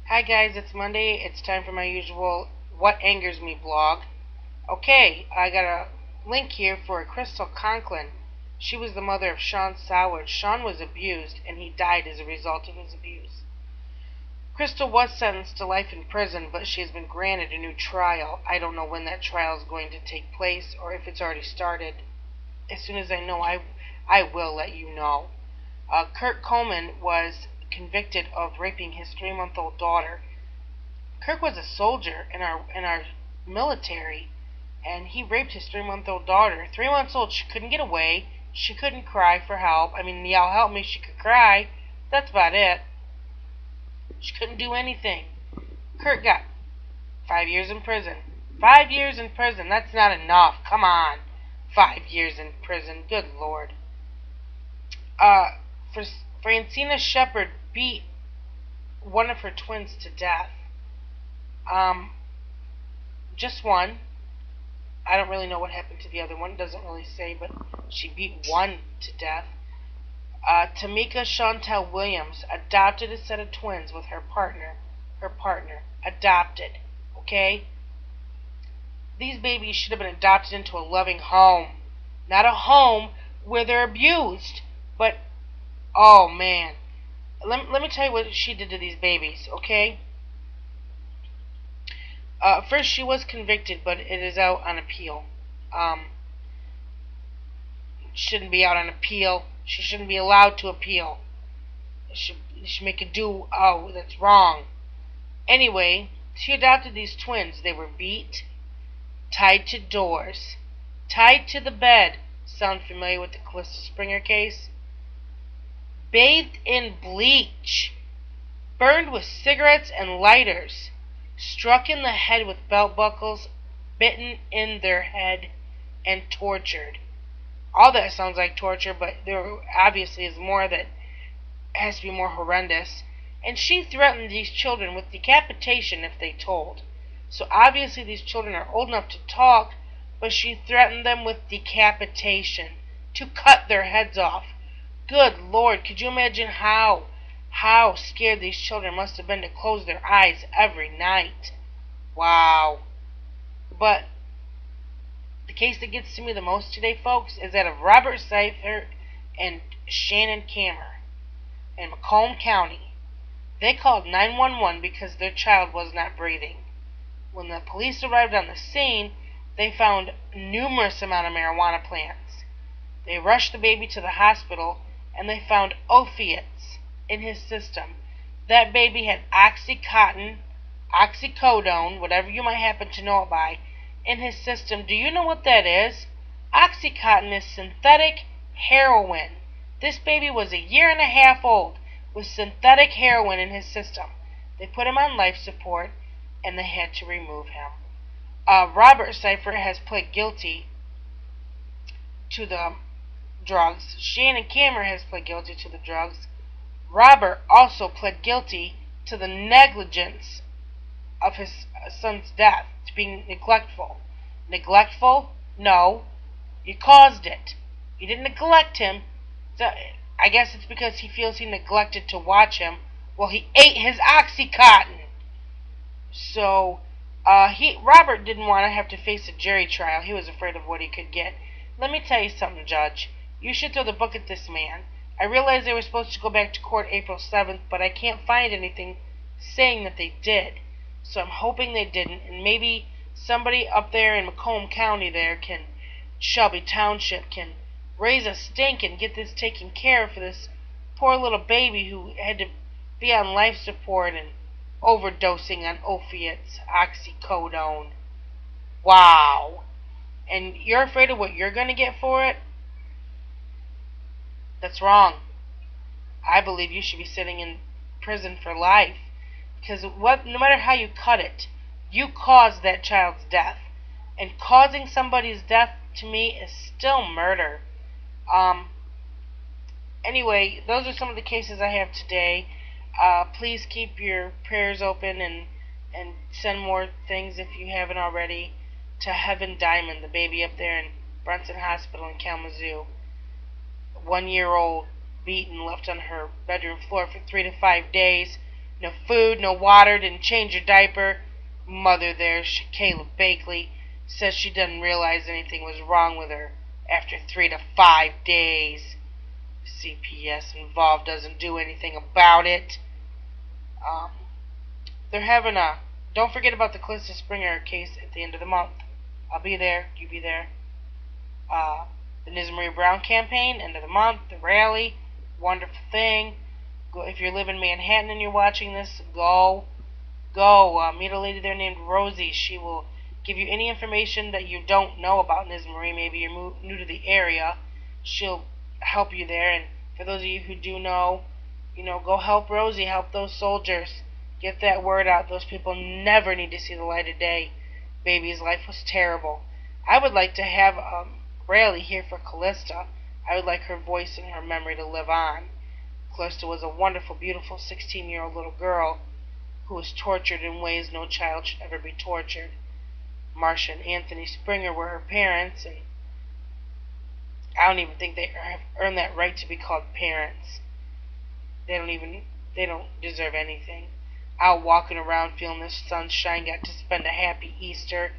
Hi guys, it's Monday. It's time for my usual What Angers Me blog. Okay, I got a link here for Crystal Conklin. She was the mother of Sean Soward. Sean was abused and he died as a result of his abuse. Crystal was sentenced to life in prison, but she has been granted a new trial. I don't know when that trial is going to take place or if it's already started. As soon as I know, I will let you know. Kurt Coleman was convicted of raping his 3-month-old daughter. Kirk was a soldier in our military, and he raped his 3-month-old daughter. 3 months old, she couldn't get away. She couldn't cry for help. I mean, yell help me. She could cry. That's about it. She couldn't do anything. Kirk got 5 years in prison. 5 years in prison. That's not enough. Come on. 5 years in prison. Good Lord. For Francina Shepard beat one of her twins to death. Just one. I don't really know what happened to the other one. It doesn't really say, but she beat one to death. Tamika Chantel Williams adopted a set of twins with her partner. Adopted. Okay? These babies should have been adopted into a loving home. Not a home where they're abused. But, oh man. Let me tell you what she did to these babies, okay? First, she was convicted, but it is out on appeal. Shouldn't be out on appeal. She shouldn't be allowed to appeal. She should make a do. Oh, that's wrong. Anyway, she adopted these twins. They were beat, tied to doors, tied to the bed. Sound familiar with the Calista Springer case? Bathed in bleach, burned with cigarettes and lighters, struck in the head with belt buckles, bitten in their head, and tortured. All that sounds like torture, but there obviously is more that has to be more horrendous. And she threatened these children with decapitation if they told. So obviously these children are old enough to talk, but she threatened them with decapitation, to cut their heads off. Good Lord, could you imagine how scared these children must have been to close their eyes every night? Wow. But the case that gets to me the most today, folks, is that of Robert Seifert and Shannon Kammer in Macomb County. They called 911 because their child was not breathing. When the police arrived on the scene, they found numerous amount of marijuana plants. They rushed the baby to the hospital, and they found opiates in his system. That baby had Oxycontin, oxycodone, whatever you might happen to know it by, in his system. Do you know what that is? Oxycontin is synthetic heroin. This baby was 1.5 years old with synthetic heroin in his system. They put him on life support, and they had to remove him. Robert Seifert has pled guilty to the drugs. Shannon Kammer has pled guilty to the drugs. Robert also pled guilty to the negligence of his son's death, to being neglectful. Neglectful? No. You caused it. You didn't neglect him. So I guess it's because he feels he neglected to watch him. Well, he ate his Oxycontin. So, Robert didn't want to have to face a jury trial. He was afraid of what he could get. Let me tell you something, Judge. You should throw the book at this man. I realize they were supposed to go back to court April 7th, but I can't find anything saying that they did. So I'm hoping they didn't, and maybe somebody up there in Macomb County there Shelby Township can raise a stink and get this taken care of for this poor little baby who had to be on life support and overdosing on opiates, oxycodone. Wow. And you're afraid of what you're going to get for it? That's wrong. I believe you should be sitting in prison for life. Because no matter how you cut it, you caused that child's death. And causing somebody's death, to me, is still murder. Anyway, those are some of the cases I have today. Please keep your prayers open and send more things if you haven't already to Heaven Diamond, the baby up there in Brunson Hospital in Kalamazoo. 1-year-old beaten, left on her bedroom floor for 3 to 5 days. No food, no water, didn't change her diaper. Mother there, Kayla Bakley, says she doesn't realize anything was wrong with her after 3 to 5 days. CPS involved doesn't do anything about it. Um, they're having a... Don't forget about the Calista Springer case at the end of the month. I'll be there. You be there. The Nizamarie Brown campaign, end of the month. The rally. Wonderful thing. Go, if you live in Manhattan and you're watching this, go. Meet a lady there named Rosie. She will give you any information that you don't know about Nizamarie. Maybe you're new to the area. She'll help you there. And for those of you who do know, go help Rosie. Help those soldiers. Get that word out. Those people never need to see the light of day. Baby's life was terrible. I would like to have a rally here for Calista. I would like her voice and her memory to live on. Calista was a wonderful, beautiful 16-year-old little girl who was tortured in ways no child should ever be tortured. Marcia and Anthony Springer were her parents, and I don't even think they have earned that right to be called parents. They don't deserve anything. Out walking around feeling the sunshine, got to spend a happy Easter.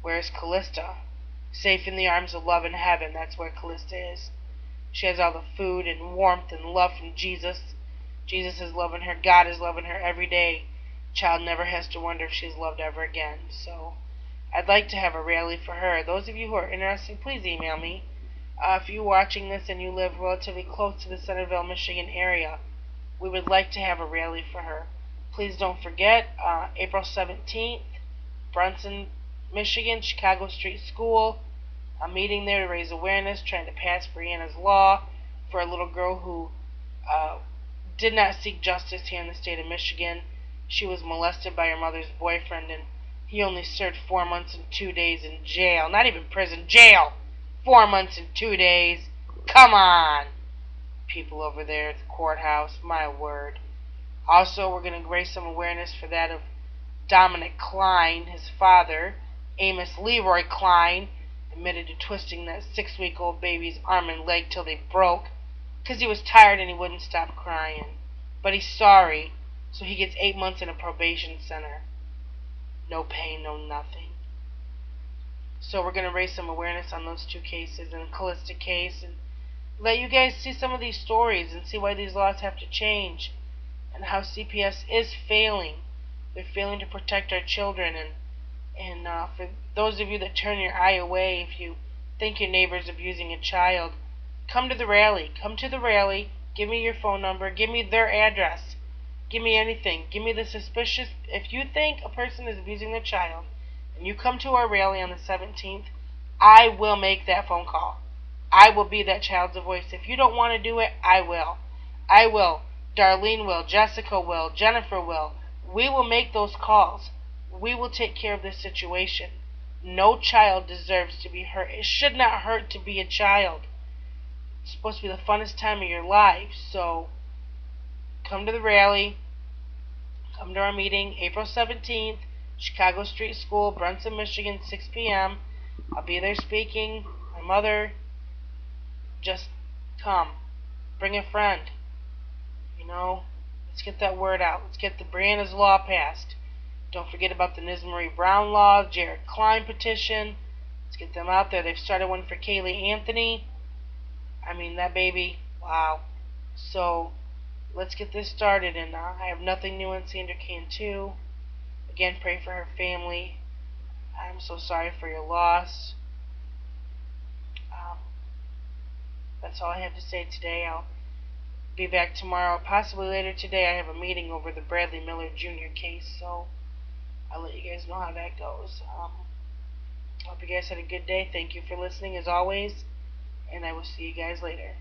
Where's Calista? Safe in the arms of love in heaven. That's where Calista is. She has all the food and warmth and love from Jesus. Jesus is loving her. God is loving her every day. Child never has to wonder if she's loved ever again. So I'd like to have a rally for her. Those of you who are interested, please email me. If you're watching this and you live relatively close to the Centerville, Michigan area, we would like to have a rally for her. Please don't forget, April 17th, Brunson, Michigan, Chicago Street School. A meeting there to raise awareness, trying to pass Breonna's Law for a little girl who did not seek justice here in the state of Michigan. She was molested by her mother's boyfriend, and he only served 4 months and 2 days in jail. Not even prison, jail! 4 months and 2 days. Come on! People over there at the courthouse, my word. Also, we're going to raise some awareness for that of Dominic Klein, his father. Amos Leroy Klein admitted to twisting that 6-week-old baby's arm and leg till they broke because he was tired and he wouldn't stop crying. But he's sorry, so he gets 8 months in a probation center. No pain, no nothing. So we're going to raise some awareness on those 2 cases and the Calista case and let you guys see some of these stories and see why these laws have to change and how CPS is failing. They're failing to protect our children, and for those of you that turn your eye away, if you think your neighbor's abusing a child, come to the rally. Come to the rally. Give me your phone number. Give me their address. Give me anything. Give me the suspicious... If you think a person is abusing their child, and you come to our rally on the 17th, I will make that phone call. I will be that child's voice. If you don't want to do it, I will. I will. Darlene will. Jessica will. Jennifer will. We will make those calls. We will take care of this situation. No child deserves to be hurt. It should not hurt to be a child. It's supposed to be the funnest time of your life. So, come to the rally. Come to our meeting, April 17th, Chicago Street School, Brunson, Michigan, 6 p.m. I'll be there speaking. My mother. Just come. Bring a friend. Let's get that word out. Let's get the Breonna's Law passed. Don't forget about the Nizamarie Brown Law, Jared Klein petition. Let's get them out there. They've started one for Kaylee Anthony. I mean, that baby, wow. So, let's get this started. And I have nothing new on Sandra Cantu. Again, pray for her family. I'm so sorry for your loss. That's all I have to say today. I'll be back tomorrow, possibly later today. I have a meeting over the Bradley Miller Jr. case, so I'll let you guys know how that goes. Hope you guys had a good day. Thank you for listening as always, and I will see you guys later.